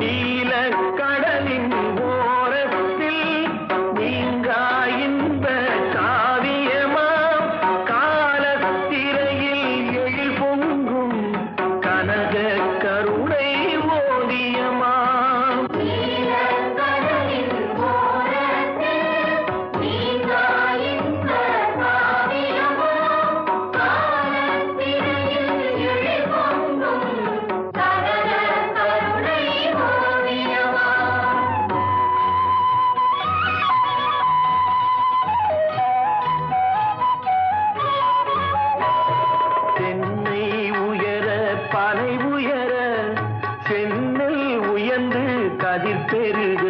நீல கடலின் ஓரத்தில் நீங்கா இன்ப காவியமாம் காலத்திரையில் எழில் பொங்கும் கனக கருணை ஓவியமாம். தென்னை உயர பனை உயர சென்னல் உயர்ந்து கதிர் பெருக